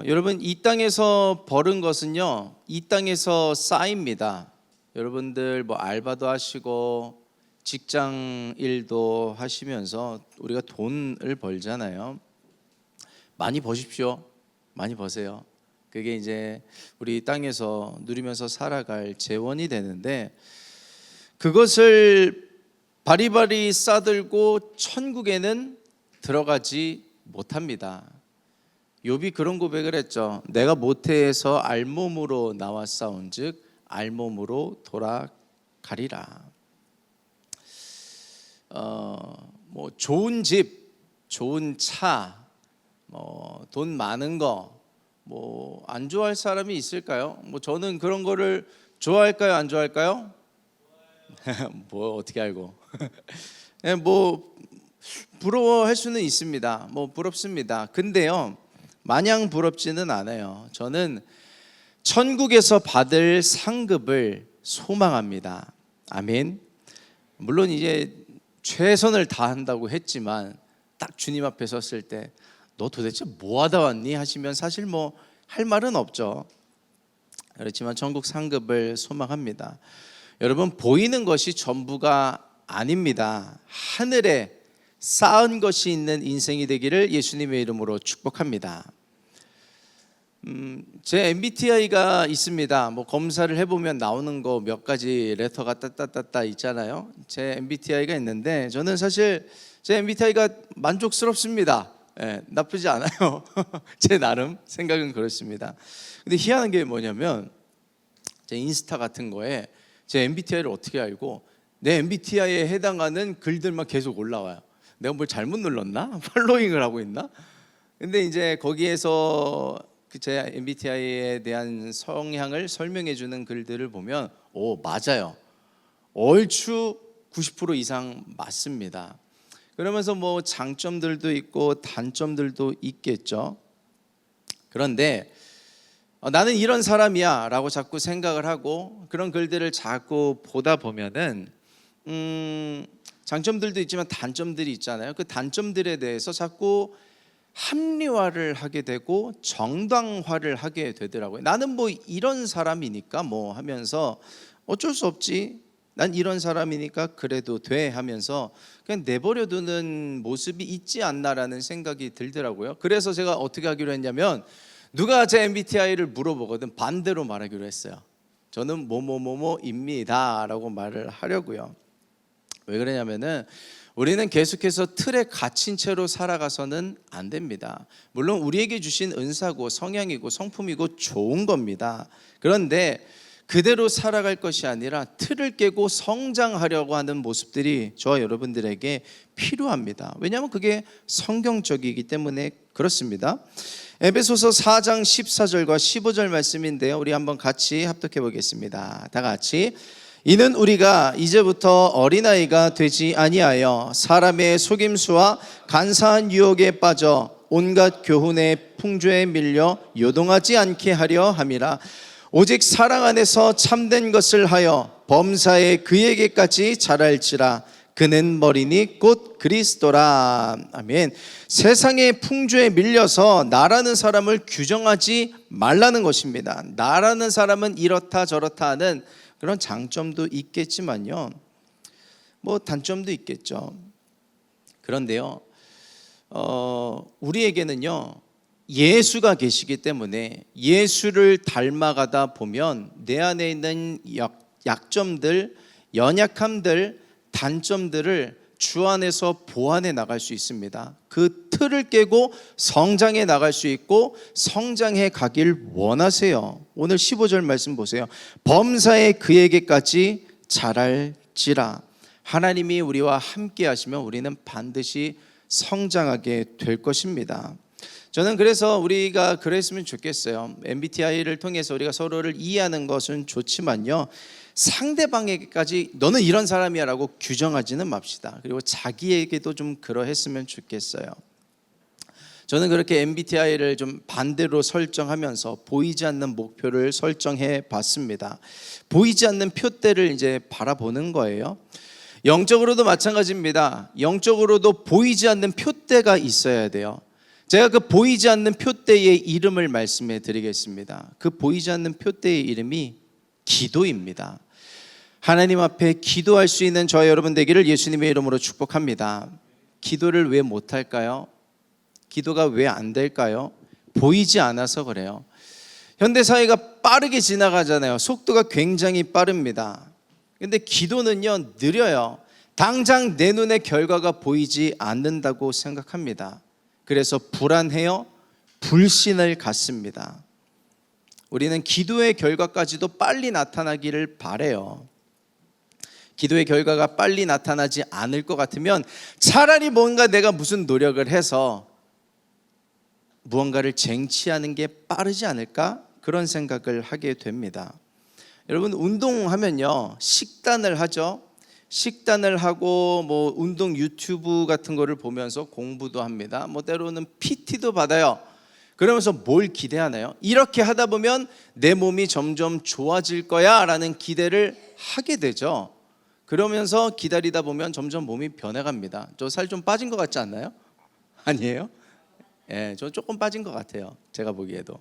여러분, 이 땅에서 벌은 것은요, 이 땅에서 쌓입니다. 여러분들 뭐 알바도 하시고 직장 일도 하시면서 우리가 돈을 벌잖아요. 많이 버십시오. 많이 버세요. 그게 이제 우리 땅에서 누리면서 살아갈 재원이 되는데, 그것을 바리바리 싸들고 천국에는 들어가지 못합니다. 욥이 그런 고백을 했죠. 내가 모태에서 알몸으로 나왔사온즉 알몸으로 돌아가리라. 뭐 좋은 집, 좋은 차, 뭐 돈 많은 거, 뭐 안 좋아할 사람이 있을까요? 뭐 저는 그런 거를 좋아할까요, 안 좋아할까요? 뭐 어떻게 알고? 뭐 부러워할 수는 있습니다. 뭐 부럽습니다. 근데요, 마냥 부럽지는 않아요. 저는 천국에서 받을 상급을 소망합니다. 아멘. 물론 이제 최선을 다한다고 했지만 딱 주님 앞에 섰을 때 너 도대체 뭐 하다 왔니? 하시면 사실 뭐 할 말은 없죠. 그렇지만 천국 상급을 소망합니다. 여러분, 보이는 것이 전부가 아닙니다. 하늘에 쌓은 것이 있는 인생이 되기를 예수님의 이름으로 축복합니다. 제 MBTI가 있습니다. 뭐 검사를 해보면 나오는 거 몇 가지 레터가 따따따따 있잖아요. 제 MBTI가 있는데 저는 사실 제 MBTI가 만족스럽습니다. 나쁘지 않아요. 제 나름 생각은 그렇습니다. 근데 희한한 게 뭐냐면 제 인스타 같은 거에 제 MBTI를 어떻게 알고 내 MBTI에 해당하는 글들만 계속 올라와요. 내가 뭘 잘못 눌렀나? 팔로잉을 하고 있나? 근데 이제 거기에서 제 MBTI에 대한 성향을 설명해 주는 글들을 보면 맞아요. 얼추 90% 이상 맞습니다. 그러면서 뭐 장점들도 있고 단점들도 있겠죠. 그런데 나는 이런 사람이야 라고 자꾸 생각을 하고 그런 글들을 자꾸 보다 보면은 장점들도 있지만 단점들이 있잖아요. 그 단점들에 대해서 자꾸 합리화를 하게 되고 정당화를 하게 되더라고요. 나는 뭐 이런 사람이니까 뭐 하면서 어쩔 수 없지, 난 이런 사람이니까 그래도 돼 하면서 그냥 내버려두는 모습이 있지 않나라는 생각이 들더라고요. 그래서 제가 어떻게 하기로 했냐면, 누가 제 MBTI를 물어보거든 반대로 말하기로 했어요. 저는 뭐뭐뭐뭐입니다 라고 말을 하려고요. 왜 그러냐면은 우리는 계속해서 틀에 갇힌 채로 살아가서는 안 됩니다. 물론 우리에게 주신 은사고 성향이고 성품이고 좋은 겁니다. 그런데 그대로 살아갈 것이 아니라 틀을 깨고 성장하려고 하는 모습들이 저와 여러분들에게 필요합니다. 왜냐하면 그게 성경적이기 때문에 그렇습니다. 에베소서 4장 14절과 15절 말씀인데요, 우리 한번 같이 합독해 보겠습니다. 다 같이. 이는 우리가 이제부터 어린아이가 되지 아니하여 사람의 속임수와 간사한 유혹에 빠져 온갖 교훈의 풍조에 밀려 요동하지 않게 하려 함이라. 오직 사랑 안에서 참된 것을 하여 범사에 그에게까지 자랄지라. 그는 머리니 곧 그리스도라. 아멘. 세상의 풍조에 밀려서 나라는 사람을 규정하지 말라는 것입니다. 나라는 사람은 이렇다 저렇다 하는 그런 장점도 있겠지만요, 뭐 단점도 있겠죠. 그런데요, 우리에게는요 예수가 계시기 때문에 예수를 닮아가다 보면 내 안에 있는 약점들, 연약함들, 단점들을 주 안에서 보완해 나갈 수 있습니다. 그 틀을 깨고 성장해 나갈 수 있고 성장해 가길 원하세요. 오늘 15절 말씀 보세요. 범사에 그에게까지 자랄지라. 하나님이 우리와 함께 하시면 우리는 반드시 성장하게 될 것입니다. 저는 그래서 우리가 그랬으면 좋겠어요. MBTI를 통해서 우리가 서로를 이해하는 것은 좋지만요, 상대방에게까지 너는 이런 사람이야 라고 규정하지는 맙시다. 그리고 자기에게도 좀 그러했으면 좋겠어요. 저는 그렇게 MBTI를 좀 반대로 설정하면서 보이지 않는 목표를 설정해 봤습니다. 보이지 않는 표대를 이제 바라보는 거예요. 영적으로도 마찬가지입니다. 영적으로도 보이지 않는 표대가 있어야 돼요. 제가 그 보이지 않는 표대의 이름을 말씀해 드리겠습니다. 그 보이지 않는 표대의 이름이 기도입니다. 하나님 앞에 기도할 수 있는 저와 여러분 되기를 예수님의 이름으로 축복합니다. 기도를 왜 못할까요? 기도가 왜 안 될까요? 보이지 않아서 그래요. 현대사회가 빠르게 지나가잖아요. 속도가 굉장히 빠릅니다. 근데 기도는요, 느려요. 당장 내 눈에 결과가 보이지 않는다고 생각합니다. 그래서 불안해요. 불신을 갖습니다. 우리는 기도의 결과까지도 빨리 나타나기를 바라요. 기도의 결과가 빨리 나타나지 않을 것 같으면 차라리 뭔가 내가 무슨 노력을 해서 무언가를 쟁취하는 게 빠르지 않을까? 그런 생각을 하게 됩니다. 여러분, 운동하면요, 식단을 하죠. 식단을 하고 뭐 운동 유튜브 같은 거를 보면서 공부도 합니다. 뭐 때로는 PT도 받아요. 그러면서 뭘 기대하나요? 이렇게 하다 보면 내 몸이 점점 좋아질 거야 라는 기대를 하게 되죠. 그러면서 기다리다 보면 점점 몸이 변해갑니다. 저 살 좀 빠진 것 같지 않나요? 아니에요? 예, 저 조금 빠진 것 같아요. 제가 보기에도.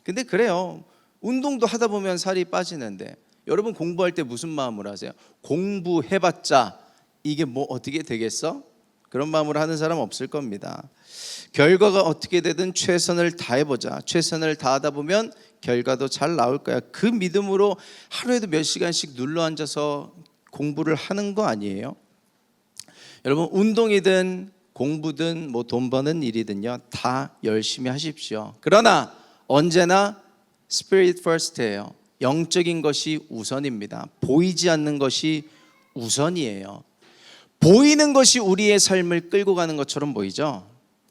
근데 그래요. 운동도 하다 보면 살이 빠지는데, 여러분 공부할 때 무슨 마음으로 하세요? 공부해봤자 이게 뭐 어떻게 되겠어? 그런 마음으로 하는 사람 없을 겁니다. 결과가 어떻게 되든 최선을 다해보자. 최선을 다하다 보면 결과도 잘 나올 거야. 그 믿음으로 하루에도 몇 시간씩 눌러앉아서 공부를 하는 거 아니에요? 여러분, 운동이든 공부든 뭐 돈 버는 일이든요, 다 열심히 하십시오. 그러나 언제나 Spirit First예요. 영적인 것이 우선입니다. 보이지 않는 것이 우선이에요. 보이는 것이 우리의 삶을 끌고 가는 것처럼 보이죠?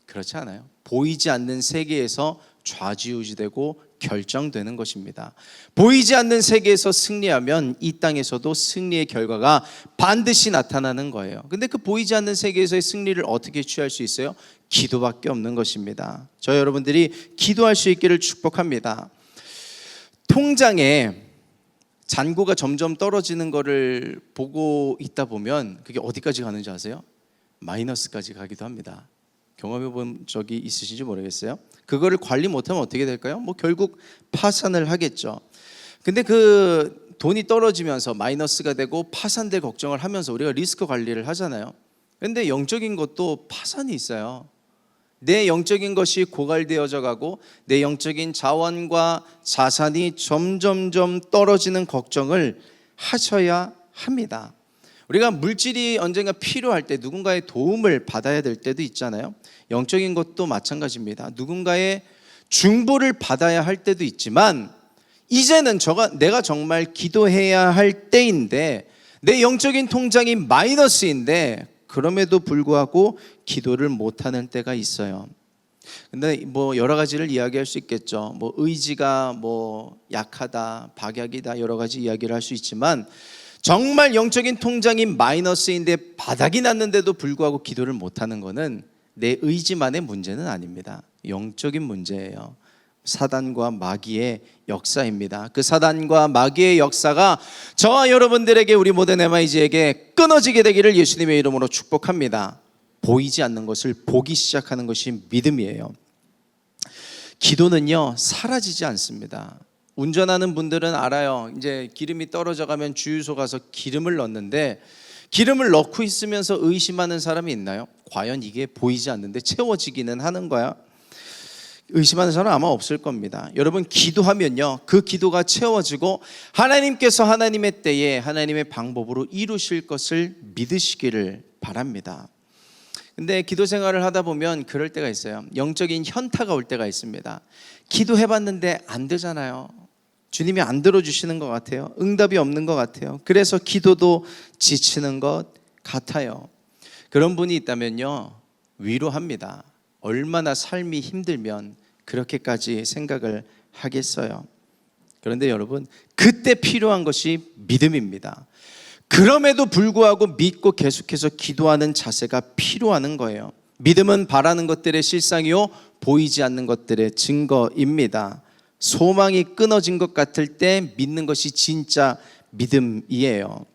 그렇지 않아요. 보이지 않는 세계에서 좌지우지되고 결정되는 것입니다. 보이지 않는 세계에서 승리하면 이 땅에서도 승리의 결과가 반드시 나타나는 거예요. 근데 그 보이지 않는 세계에서의 승리를 어떻게 취할 수 있어요? 기도밖에 없는 것입니다. 저 여러분들이 기도할 수 있기를 축복합니다. 통장에 잔고가 점점 떨어지는 것을 보고 있다 보면 그게 어디까지 가는지 아세요? 마이너스까지 가기도 합니다. 경험해 본 적이 있으신지 모르겠어요. 그거를 관리 못하면 어떻게 될까요? 뭐 결국 파산을 하겠죠. 근데 그 돈이 떨어지면서 마이너스가 되고 파산될 걱정을 하면서 우리가 리스크 관리를 하잖아요. 근데 영적인 것도 파산이 있어요. 내 영적인 것이 고갈되어져 가고 내 영적인 자원과 자산이 점점점 떨어지는 걱정을 하셔야 합니다. 우리가 물질이 언젠가 필요할 때 누군가의 도움을 받아야 될 때도 있잖아요. 영적인 것도 마찬가지입니다. 누군가의 중보를 받아야 할 때도 있지만, 이제는 내가 정말 기도해야 할 때인데 내 영적인 통장이 마이너스인데 그럼에도 불구하고 기도를 못하는 때가 있어요. 근데 뭐 여러 가지를 이야기할 수 있겠죠. 뭐 의지가 뭐 약하다, 박약이다, 여러 가지 이야기를 할 수 있지만, 정말 영적인 통장이 마이너스인데 바닥이 났는데도 불구하고 기도를 못하는 것은 내 의지만의 문제는 아닙니다. 영적인 문제예요. 사단과 마귀의 역사입니다. 그 사단과 마귀의 역사가 저와 여러분들에게, 우리 모든 MIG에게 끊어지게 되기를 예수님의 이름으로 축복합니다. 보이지 않는 것을 보기 시작하는 것이 믿음이에요. 기도는요, 사라지지 않습니다. 운전하는 분들은 알아요. 이제 기름이 떨어져 가면 주유소 가서 기름을 넣는데, 기름을 넣고 있으면서 의심하는 사람이 있나요? 과연 이게 보이지 않는데 채워지기는 하는 거야? 의심하는 사람 아마 없을 겁니다. 여러분, 기도하면요, 그 기도가 채워지고 하나님께서 하나님의 때에 하나님의 방법으로 이루실 것을 믿으시기를 바랍니다. 근데 기도 생활을 하다 보면 그럴 때가 있어요. 영적인 현타가 올 때가 있습니다. 기도해봤는데 안 되잖아요. 주님이 안 들어주시는 것 같아요. 응답이 없는 것 같아요. 그래서 기도도 지치는 것 같아요. 그런 분이 있다면요, 위로합니다. 얼마나 삶이 힘들면 그렇게까지 생각을 하겠어요. 그런데 여러분, 그때 필요한 것이 믿음입니다. 그럼에도 불구하고 믿고 계속해서 기도하는 자세가 필요한 거예요. 믿음은 바라는 것들의 실상이요, 보이지 않는 것들의 증거입니다. 소망이 끊어진 것 같을 때 믿는 것이 진짜 믿음이에요.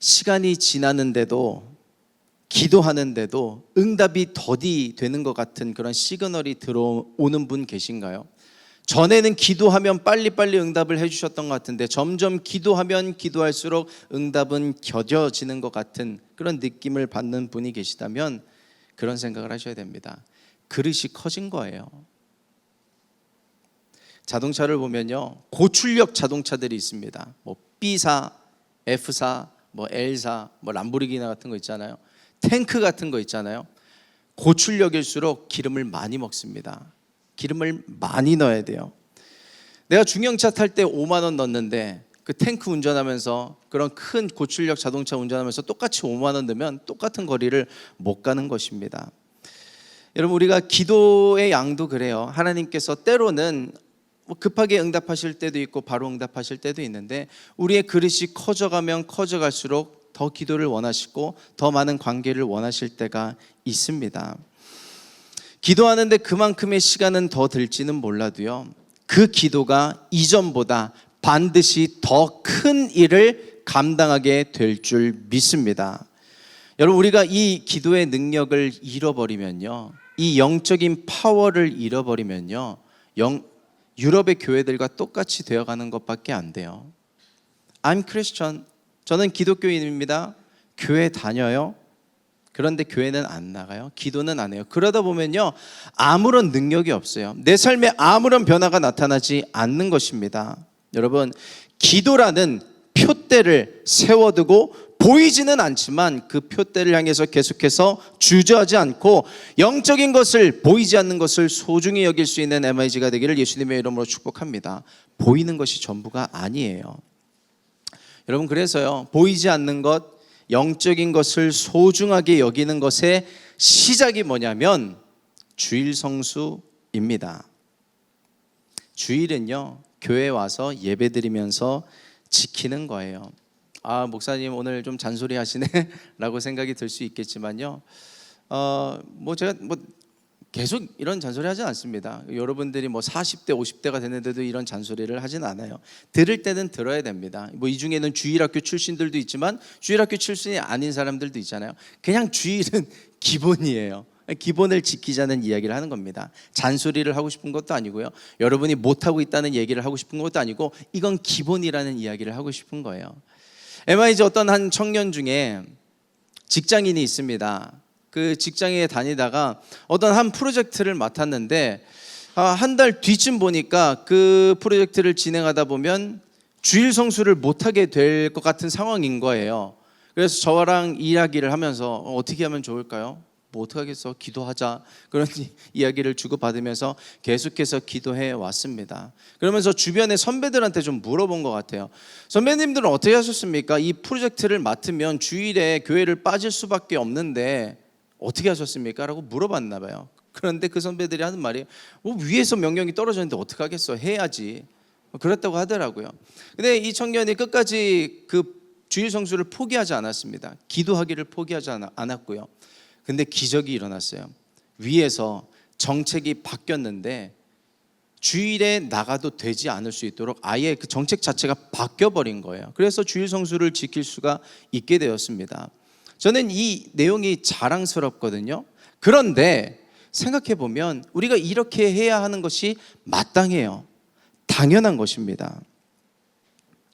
시간이 지났는데도 기도하는데도 응답이 더디 되는 것 같은 그런 시그널이 들어오는 분 계신가요? 전에는 기도하면 빨리빨리 응답을 해주셨던 것 같은데 점점 기도하면 기도할수록 응답은 겨져지는 것 같은 그런 느낌을 받는 분이 계시다면 그런 생각을 하셔야 됩니다. 그릇이 커진 거예요. 자동차를 보면요, 고출력 자동차들이 있습니다. 뭐 B사, F사, 뭐 L사, 뭐 람보르기니 같은 거 있잖아요. 탱크 같은 거 있잖아요. 고출력일수록 기름을 많이 먹습니다. 기름을 많이 넣어야 돼요. 내가 중형차 탈 때 5만 원 넣는데 그 탱크 운전하면서 그런 큰 고출력 자동차 운전하면서 똑같이 5만 원 넣으면 똑같은 거리를 못 가는 것입니다. 여러분, 우리가 기도의 양도 그래요. 하나님께서 때로는 급하게 응답하실 때도 있고 바로 응답하실 때도 있는데 우리의 그릇이 커져가면 커져갈수록 더 기도를 원하시고 더 많은 관계를 원하실 때가 있습니다. 기도하는데 그만큼의 시간은 더 들지는 몰라도요, 그 기도가 이전보다 반드시 더 큰 일을 감당하게 될 줄 믿습니다. 여러분, 우리가 이 기도의 능력을 잃어버리면요, 이 영적인 파워를 잃어버리면요, 유럽의 교회들과 똑같이 되어가는 것밖에 안 돼요. I'm Christian. 저는 기독교인입니다. 교회 다녀요. 그런데 교회는 안 나가요. 기도는 안 해요. 그러다 보면요, 아무런 능력이 없어요. 내 삶에 아무런 변화가 나타나지 않는 것입니다. 여러분, 기도라는 표대를 세워두고 보이지는 않지만 그 표대를 향해서 계속해서 주저하지 않고 영적인 것을, 보이지 않는 것을 소중히 여길 수 있는 MIG가 되기를 예수님의 이름으로 축복합니다. 보이는 것이 전부가 아니에요. 여러분, 그래서요, 보이지 않는 것, 영적인 것을 소중하게 여기는 것의 시작이 뭐냐면 주일 성수입니다. 주일은요, 교회에 와서 예배드리면서 지키는 거예요. 아, 목사님 오늘 좀 잔소리 하시네 라고 생각이 들 수 있겠지만요, 제가 계속 이런 잔소리 하진 않습니다. 여러분들이 40대 50대가 됐는데도 이런 잔소리를 하진 않아요. 들을 때는 들어야 됩니다. 이 중에는 주일학교 출신들도 있지만 주일학교 출신이 아닌 사람들도 있잖아요. 그냥 주일은 기본이에요. 기본을 지키자는 이야기를 하는 겁니다. 잔소리를 하고 싶은 것도 아니고요, 여러분이 못하고 있다는 얘기를 하고 싶은 것도 아니고, 이건 기본이라는 이야기를 하고 싶은 거예요. MIG 어떤 한 청년 중에 직장인이 있습니다. 그 직장에 다니다가 어떤 한 프로젝트를 맡았는데 한 달 뒤쯤 보니까 그 프로젝트를 진행하다 보면 주일 성수를 못하게 될 것 같은 상황인 거예요. 그래서 저랑 이야기를 하면서 어떻게 하면 좋을까요? 뭐 어떡하겠어, 기도하자, 그런 이야기를 주고받으면서 계속해서 기도해 왔습니다. 그러면서 주변의 선배들한테 좀 물어본 것 같아요. 선배님들은 어떻게 하셨습니까? 이 프로젝트를 맡으면 주일에 교회를 빠질 수밖에 없는데 어떻게 하셨습니까? 라고 물어봤나 봐요. 그런데 그 선배들이 하는 말이 위에서 명령이 떨어졌는데 어떡하겠어, 해야지, 그랬다고 하더라고요. 근데 이 청년이 끝까지 그 주일 성수를 포기하지 않았습니다. 기도하기를 포기하지 않았고요. 근데 기적이 일어났어요. 위에서 정책이 바뀌었는데 주일에 나가도 되지 않을 수 있도록 아예 그 정책 자체가 바뀌어버린 거예요. 그래서 주일 성수를 지킬 수가 있게 되었습니다. 저는 이 내용이 자랑스럽거든요. 그런데 생각해보면 우리가 이렇게 해야 하는 것이 마땅해요. 당연한 것입니다.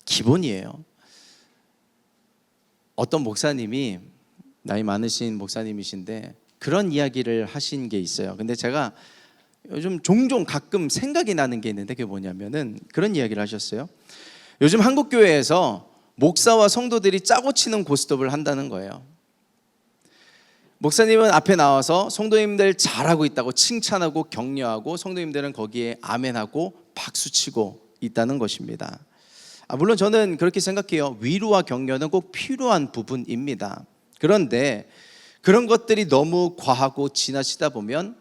기본이에요. 어떤 목사님이, 나이 많으신 목사님이신데 그런 이야기를 하신 게 있어요. 근데 제가 요즘 종종 가끔 생각이 나는 게 있는데 그게 뭐냐면은 그런 이야기를 하셨어요. 요즘 한국 교회에서 목사와 성도들이 짜고 치는 고스톱을 한다는 거예요. 목사님은 앞에 나와서 성도님들 잘하고 있다고 칭찬하고 격려하고, 성도님들은 거기에 아멘하고 박수치고 있다는 것입니다. 물론 저는 그렇게 생각해요. 위로와 격려는 꼭 필요한 부분입니다. 그런데 그런 것들이 너무 과하고 지나치다 보면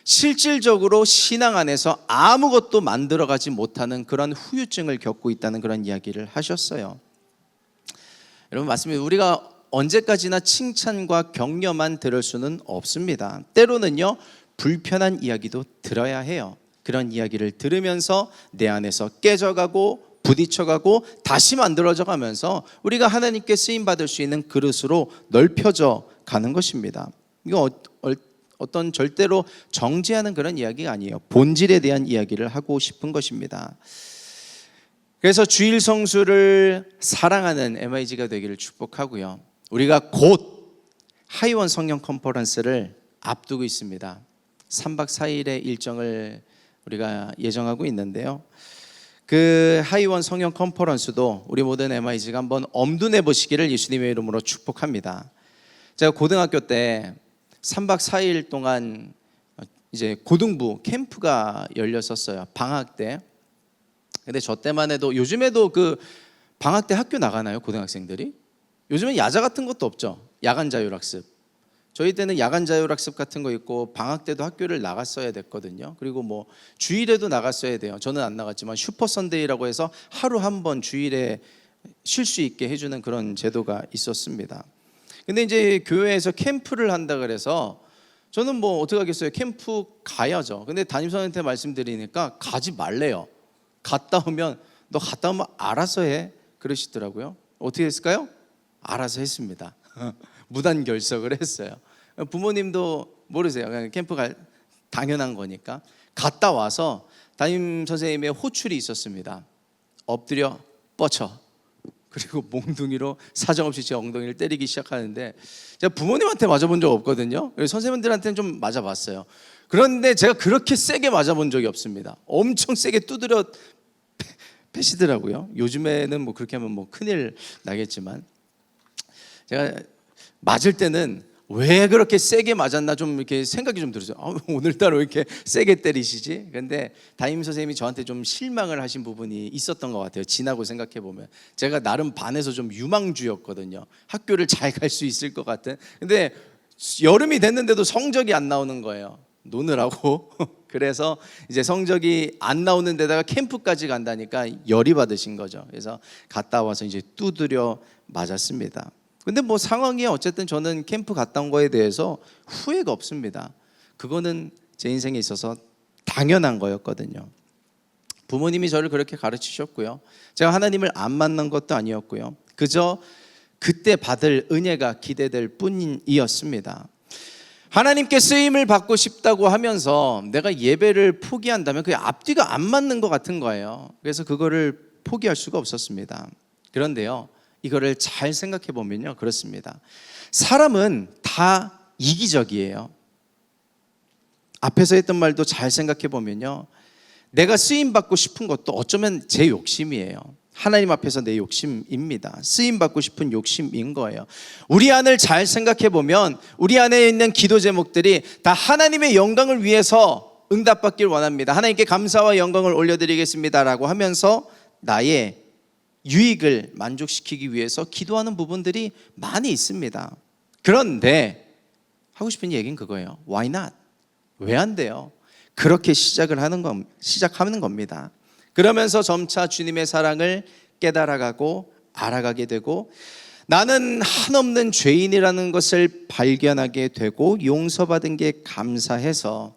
실질적으로 신앙 안에서 아무것도 만들어가지 못하는 그런 후유증을 겪고 있다는 그런 이야기를 하셨어요. 여러분, 맞습니다. 우리가 언제까지나 칭찬과 격려만 들을 수는 없습니다. 때로는요, 불편한 이야기도 들어야 해요. 그런 이야기를 들으면서 내 안에서 깨져가고 부딪혀가고 다시 만들어져 가면서 우리가 하나님께 쓰임 받을 수 있는 그릇으로 넓혀져 가는 것입니다. 이거 어떤 절대로 정죄하는 그런 이야기가 아니에요. 본질에 대한 이야기를 하고 싶은 것입니다. 그래서 주일 성수를 사랑하는 MIG가 되기를 축복하고요. 우리가 곧 하이원 성령 컨퍼런스를 앞두고 있습니다. 3박 4일의 일정을 우리가 예정하고 있는데요. 그 하이원 성령 컨퍼런스도 우리 모든 MIG가 한번 엄두내 보시기를 예수님의 이름으로 축복합니다. 제가 고등학교 때 3박 4일 동안 이제 고등부 캠프가 열렸었어요. 방학 때. 근데 저 때만 해도, 요즘에도 그 방학 때 학교 나가나요, 고등학생들이? 요즘엔 야자 같은 것도 없죠. 야간 자율학습. 저희 때는 야간 자율학습 같은 거 있고 방학 때도 학교를 나갔어야 됐거든요. 그리고 뭐 주일에도 나갔어야 돼요. 저는 안 나갔지만 슈퍼 선데이라고 해서 하루 한 번 주일에 쉴 수 있게 해주는 그런 제도가 있었습니다. 근데 이제 교회에서 캠프를 한다 그래서 저는 뭐 어떻게 하겠어요. 캠프 가야죠. 근데 담임선생님한테 말씀드리니까 가지 말래요. 갔다 오면 너 갔다 오면 알아서 해 그러시더라고요. 어떻게 했을까요? 알아서 했습니다. 무단 결석을 했어요. 부모님도 모르세요. 그냥 캠프 갈 당연한 거니까. 갔다 와서 담임 선생님의 호출이 있었습니다. 엎드려 뻗쳐. 그리고 몽둥이로 사정없이 제 엉덩이를 때리기 시작하는데, 제가 부모님한테 맞아본 적 없거든요. 선생님들한테는 좀 맞아봤어요. 그런데 제가 그렇게 세게 맞아본 적이 없습니다. 엄청 세게 두드려 패시더라고요. 요즘에는 뭐 그렇게 하면 뭐 큰일 나겠지만, 제가 맞을 때는 왜 그렇게 세게 맞았나 좀 이렇게 생각이 좀 들었어요. 오늘따라 왜 이렇게 세게 때리시지? 그런데 담임 선생님이 저한테 좀 실망을 하신 부분이 있었던 것 같아요. 지나고 생각해 보면 제가 나름 반에서 좀 유망주였거든요. 학교를 잘 갈 수 있을 것 같은. 근데 여름이 됐는데도 성적이 안 나오는 거예요. 노느라고. 그래서 이제 성적이 안 나오는 데다가 캠프까지 간다니까 열이 받으신 거죠. 그래서 갔다 와서 이제 두드려 맞았습니다. 근데 뭐 상황이 어쨌든 저는 캠프 갔다 온 거에 대해서 후회가 없습니다. 그거는 제 인생에 있어서 당연한 거였거든요. 부모님이 저를 그렇게 가르치셨고요. 제가 하나님을 안 만난 것도 아니었고요. 그저 그때 받을 은혜가 기대될 뿐이었습니다. 하나님께 쓰임을 받고 싶다고 하면서 내가 예배를 포기한다면 그게 앞뒤가 안 맞는 것 같은 거예요. 그래서 그거를 포기할 수가 없었습니다. 그런데요, 이거를 잘 생각해 보면요, 그렇습니다. 사람은 다 이기적이에요. 앞에서 했던 말도 잘 생각해 보면요, 내가 쓰임 받고 싶은 것도 어쩌면 제 욕심이에요. 하나님 앞에서 내 욕심입니다. 쓰임 받고 싶은 욕심인 거예요. 우리 안을 잘 생각해 보면 우리 안에 있는 기도 제목들이 다 하나님의 영광을 위해서 응답받길 원합니다. 하나님께 감사와 영광을 올려드리겠습니다라고 하면서 나의 유익을 만족시키기 위해서 기도하는 부분들이 많이 있습니다. 그런데 하고 싶은 얘기는 그거예요. Why not? 왜 안 돼요? 그렇게 시작하는 겁니다. 그러면서 점차 주님의 사랑을 깨달아가고 알아가게 되고, 나는 한없는 죄인이라는 것을 발견하게 되고 용서받은 게 감사해서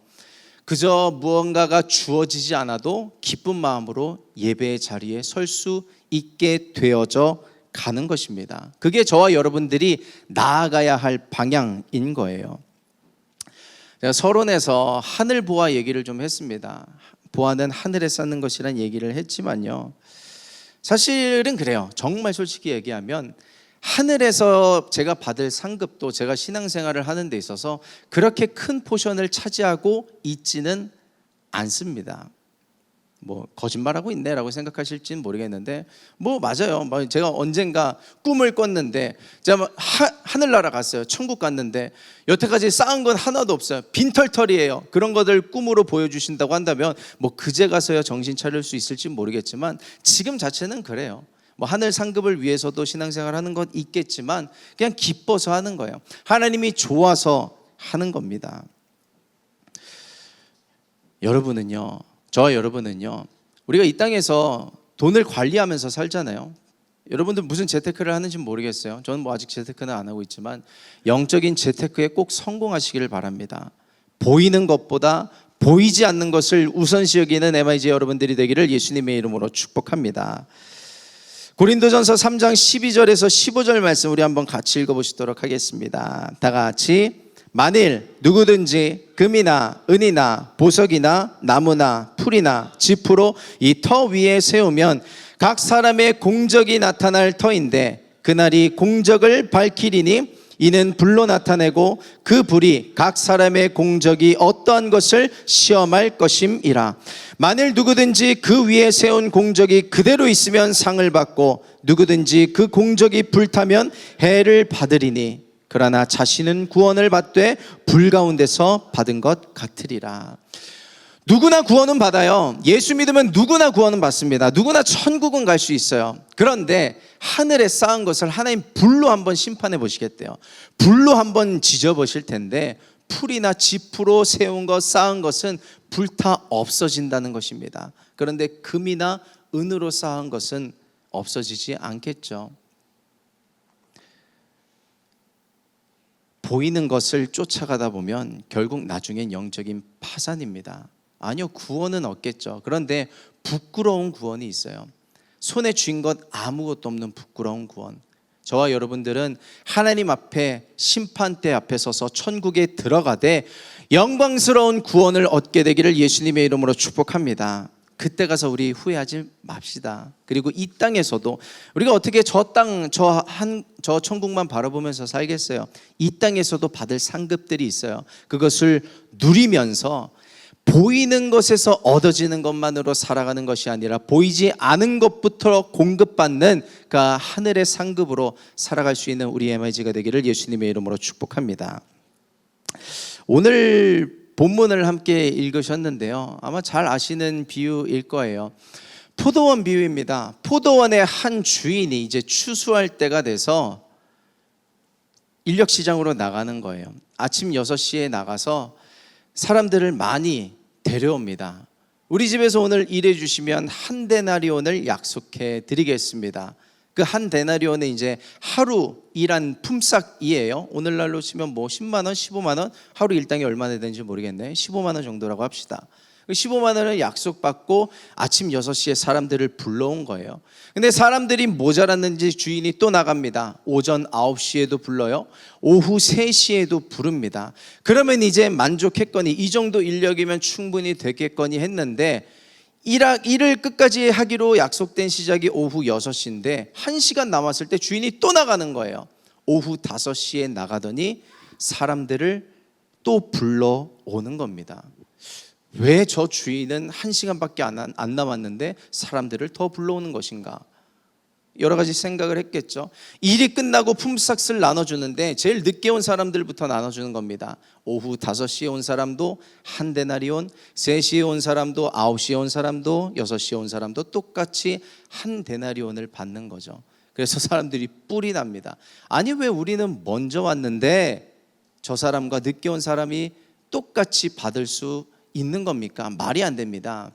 그저 무언가가 주어지지 않아도 기쁜 마음으로 예배의 자리에 설 수 있게 되어져 가는 것입니다. 그게 저와 여러분들이 나아가야 할 방향인 거예요. 제가 서론에서 하늘 보아 얘기를 좀 했습니다. 보아는 하늘에 쌓는 것이란 얘기를 했지만요, 사실은 그래요. 정말 솔직히 얘기하면 하늘에서 제가 받을 상급도 제가 신앙생활을 하는 데 있어서 그렇게 큰 포션을 차지하고 있지는 않습니다. 뭐 거짓말하고 있네라고 생각하실지는 모르겠는데, 뭐 맞아요. 제가 언젠가 꿈을 꿨는데 제가 하늘나라 갔어요. 천국 갔는데 여태까지 쌓은 건 하나도 없어요. 빈털털이에요. 그런 것들 꿈으로 보여주신다고 한다면 뭐 그제 가서야 정신 차릴 수 있을지 모르겠지만 지금 자체는 그래요. 뭐 하늘 상급을 위해서도 신앙생활 하는 건 있겠지만 그냥 기뻐서 하는 거예요. 하나님이 좋아서 하는 겁니다. 여러분은요, 저와 여러분은요, 우리가 이 땅에서 돈을 관리하면서 살잖아요. 여러분들 무슨 재테크를 하는지는 모르겠어요. 저는 뭐 아직 재테크는 안 하고 있지만 영적인 재테크에 꼭 성공하시기를 바랍니다. 보이는 것보다 보이지 않는 것을 우선시 여기는 MIG 여러분들이 되기를 예수님의 이름으로 축복합니다. 고린도전서 3장 12절에서 15절 말씀 우리 한번 같이 읽어보시도록 하겠습니다. 다 같이. 만일 누구든지 금이나 은이나 보석이나 나무나 풀이나 짚으로 이 터 위에 세우면 각 사람의 공적이 나타날 터인데 그날이 공적을 밝히리니 이는 불로 나타내고 그 불이 각 사람의 공적이 어떠한 것을 시험할 것임이라. 만일 누구든지 그 위에 세운 공적이 그대로 있으면 상을 받고 누구든지 그 공적이 불타면 해를 받으리니 그러나 자신은 구원을 받되 불 가운데서 받은 것 같으리라. 누구나 구원은 받아요. 예수 믿으면 누구나 구원은 받습니다. 누구나 천국은 갈 수 있어요. 그런데 하늘에 쌓은 것을 하나님 불로 한번 심판해 보시겠대요. 불로 한번 지져보실 텐데 풀이나 짚으로 세운 것, 쌓은 것은 불타 없어진다는 것입니다. 그런데 금이나 은으로 쌓은 것은 없어지지 않겠죠. 보이는 것을 쫓아가다 보면 결국 나중엔 영적인 파산입니다. 아니요, 구원은 없겠죠. 그런데 부끄러운 구원이 있어요. 손에 쥔 것 아무것도 없는 부끄러운 구원. 저와 여러분들은 하나님 앞에 심판대 앞에 서서 천국에 들어가되 영광스러운 구원을 얻게 되기를 예수님의 이름으로 축복합니다. 그때 가서 우리 후회하지 맙시다. 그리고 이 땅에서도 우리가 어떻게 저 천국만 바라보면서 살겠어요? 이 땅에서도 받을 상급들이 있어요. 그것을 누리면서 보이는 것에서 얻어지는 것만으로 살아가는 것이 아니라 보이지 않은 것부터 공급받는 그 하늘의 상급으로 살아갈 수 있는 우리 MIG가 되기를 예수님의 이름으로 축복합니다. 오늘 본문을 함께 읽으셨는데요, 아마 잘 아시는 비유일 거예요. 포도원 비유입니다. 포도원의 한 주인이 이제 추수할 때가 돼서 인력시장으로 나가는 거예요. 아침 6시에 나가서 사람들을 많이 데려옵니다. 우리 집에서 오늘 일해 주시면 한 데나리온을 약속해 드리겠습니다. 그 한 데나리온은 이제 하루 일한 품삯이에요. 오늘날로 치면 뭐 10만 원, 15만 원, 하루 일당이 얼마나 되는지 모르겠네. 15만 원 정도라고 합시다. 15만 원을 약속받고 아침 6시에 사람들을 불러온 거예요. 근데 사람들이 모자랐는지 주인이 또 나갑니다. 오전 9시에도 불러요. 오후 3시에도 부릅니다. 그러면 이제 만족했거니 이 정도 인력이면 충분히 되겠거니 했는데 일을 끝까지 하기로 약속된 시작이 오후 6시인데 1시간 남았을 때 주인이 또 나가는 거예요. 오후 5시에 나가더니 사람들을 또 불러오는 겁니다. 왜 저 주인은 1시간밖에 안 남았는데 사람들을 더 불러오는 것인가? 여러 가지 생각을 했겠죠. 일이 끝나고 품삯을 나눠주는데 제일 늦게 온 사람들부터 나눠주는 겁니다. 오후 5시에 온 사람도 한 데나리온, 3시에 온 사람도, 9시에 온 사람도, 6시에 온 사람도 똑같이 한 데나리온을 받는 거죠. 그래서 사람들이 뿔이 납니다. 아니 왜 우리는 먼저 왔는데 저 사람과 늦게 온 사람이 똑같이 받을 수 있는 겁니까? 말이 안 됩니다.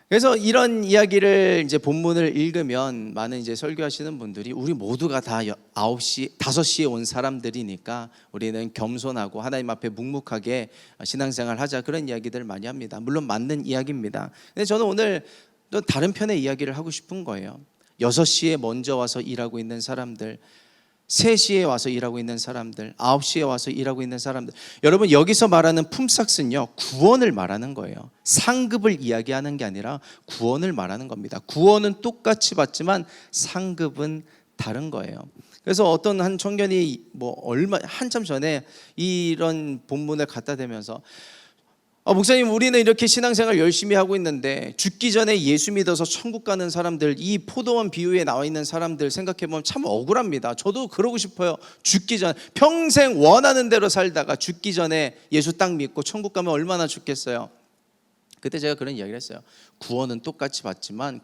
그래서 이런 이야기를 이제 본문을 읽으면 많은 이제 설교하시는 분들이 우리 모두가 다 5시에 온 사람들이니까 우리는 겸손하고 하나님 앞에 묵묵하게 신앙생활 하자, 그런 이야기들을 많이 합니다. 물론 맞는 이야기입니다. 근데 저는 오늘 또 다른 편의 이야기를 하고 싶은 거예요. 6시에 먼저 와서 일하고 있는 사람들, 3시에 와서 일하고 있는 사람들, 9시에 와서 일하고 있는 사람들, 여러분 여기서 말하는 품삯은요 구원을 말하는 거예요. 상급을 이야기하는 게 아니라 구원을 말하는 겁니다. 구원은 똑같이 받지만 상급은 다른 거예요. 그래서 어떤 한 청년이 한참 전에 이런 본문을 갖다 대면서 목사님, 우리는 이렇게 신앙생활 열심히 하고 있는데 죽기 전에 예수 믿어서 천국 가는 사람들, 이 포도원 비유에 나와 있는 사람들 생각해보면 참 억울합니다. 저도 그러고 싶어요. 죽기 전 평생 원하는 대로 살다가 죽기 전에 예수 딱 믿고 천국 가면 얼마나 좋겠어요. 그때 제가 그런 이야기를 했어요. 구원은 똑같이 받지만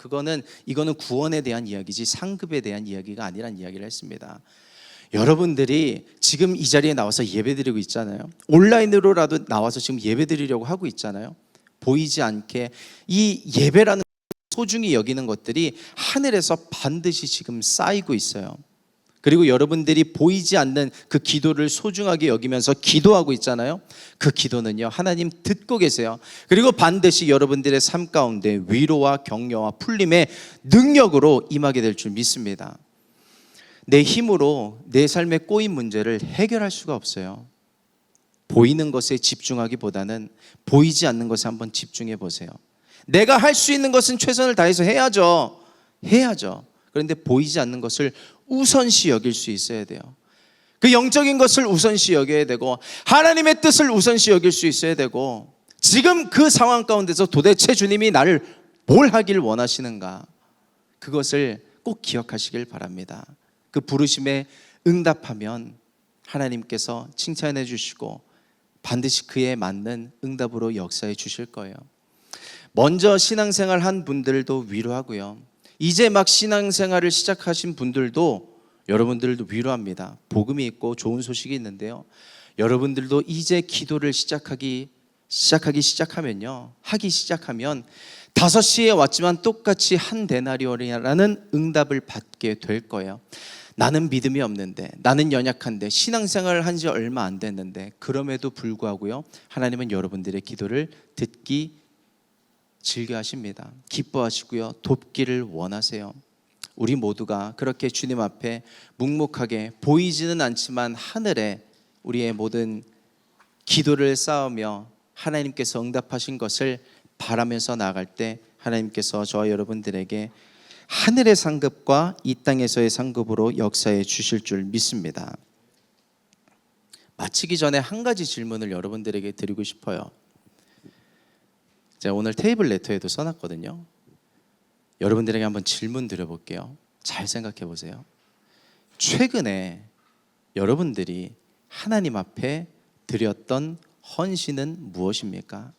이거는 구원에 대한 이야기지 상급에 대한 이야기가 아니란 이야기를 했습니다. 여러분들이 지금 이 자리에 나와서 예배드리고 있잖아요. 온라인으로라도 나와서 지금 예배드리려고 하고 있잖아요. 보이지 않게 이 예배라는 소중히 여기는 것들이 하늘에서 반드시 지금 쌓이고 있어요. 그리고 여러분들이 보이지 않는 그 기도를 소중하게 여기면서 기도하고 있잖아요. 그 기도는요, 하나님 듣고 계세요. 그리고 반드시 여러분들의 삶 가운데 위로와 격려와 풀림의 능력으로 임하게 될 줄 믿습니다. 내 힘으로 내 삶의 꼬인 문제를 해결할 수가 없어요. 보이는 것에 집중하기보다는 보이지 않는 것에 한번 집중해 보세요. 내가 할 수 있는 것은 최선을 다해서 해야죠. 그런데 보이지 않는 것을 우선시 여길 수 있어야 돼요. 그 영적인 것을 우선시 여겨야 되고 하나님의 뜻을 우선시 여길 수 있어야 되고, 지금 그 상황 가운데서 도대체 주님이 나를 뭘 하길 원하시는가, 그것을 꼭 기억하시길 바랍니다. 그 부르심에 응답하면 하나님께서 칭찬해 주시고 반드시 그에 맞는 응답으로 역사해 주실 거예요. 먼저 신앙생활 한 분들도 위로하고요, 이제 막 신앙생활을 시작하신 분들도 여러분들도 위로합니다. 복음이 있고 좋은 소식이 있는데요, 여러분들도 이제 기도를 하기 시작하면 5시에 왔지만 똑같이 한 데나리온이라는 응답을 받게 될 거예요. 나는 믿음이 없는데, 나는 연약한데, 신앙생활을 한 지 얼마 안 됐는데, 그럼에도 불구하고요, 하나님은 여러분들의 기도를 듣기 즐겨하십니다. 기뻐하시고요, 돕기를 원하세요. 우리 모두가 그렇게 주님 앞에 묵묵하게 보이지는 않지만 하늘에 우리의 모든 기도를 쌓으며 하나님께서 응답하신 것을 바라면서 나아갈 때 하나님께서 저와 여러분들에게 하늘의 상급과 이 땅에서의 상급으로 역사해 주실 줄 믿습니다. 마치기 전에 한 가지 질문을 여러분들에게 드리고 싶어요. 제가 오늘 테이블 레터에도 써놨거든요. 여러분들에게 한번 질문 드려볼게요. 잘 생각해 보세요. 최근에 여러분들이 하나님 앞에 드렸던 헌신은 무엇입니까?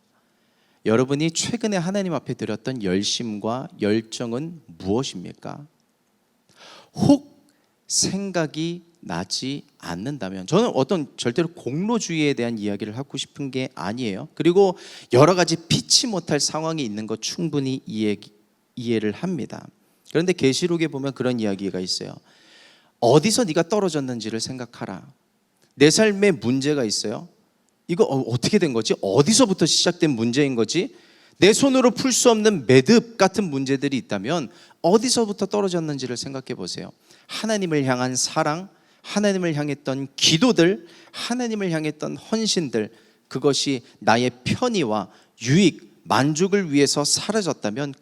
여러분이 최근에 하나님 앞에 드렸던 열심과 열정은 무엇입니까? 혹 생각이 나지 않는다면, 저는 절대로 공로주의에 대한 이야기를 하고 싶은 게 아니에요. 그리고 여러 가지 피치 못할 상황이 있는 것 충분히 이해를 합니다. 그런데 계시록에 보면 그런 이야기가 있어요. 어디서 네가 떨어졌는지를 생각하라. 내 삶에 문제가 있어요. 이거 어떻게 된 거지? 어디서부터 시작된 문제인 거지? 내 손으로 풀 수 없는 매듭 같은 문제들이 있다면 어디서부터 떨어졌는지를 생각해 보세요. 하나님을 향한 사랑, 하나님을 향했던 기도들, 하나님을 향했던 헌신들, 그것이 나의 편의와 유익, 만족을 위해서 사라졌다면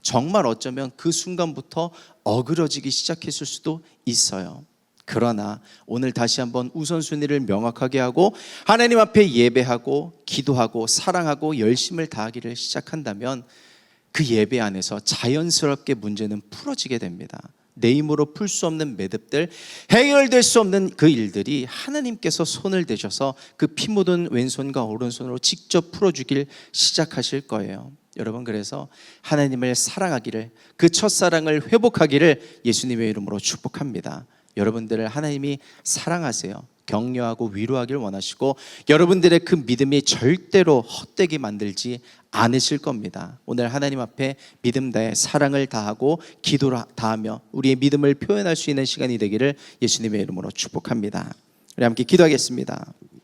정말 어쩌면 그 순간부터 어그러지기 시작했을 수도 있어요. 그러나 오늘 다시 한번 우선순위를 명확하게 하고 하나님 앞에 예배하고 기도하고 사랑하고 열심을 다하기를 시작한다면 그 예배 안에서 자연스럽게 문제는 풀어지게 됩니다. 내 힘으로 풀 수 없는 매듭들, 해결될 수 없는 그 일들이 하나님께서 손을 대셔서 그 피 묻은 왼손과 오른손으로 직접 풀어주길 시작하실 거예요. 여러분, 그래서 하나님을 사랑하기를, 그 첫사랑을 회복하기를 예수님의 이름으로 축복합니다. 여러분들을 하나님이 사랑하세요. 격려하고 위로하길 원하시고 여러분들의 그 믿음이 절대로 헛되게 만들지 않으실 겁니다. 오늘 하나님 앞에 믿음 다해 사랑을 다하고 기도를 다하며 우리의 믿음을 표현할 수 있는 시간이 되기를 예수님의 이름으로 축복합니다. 우리 함께 기도하겠습니다.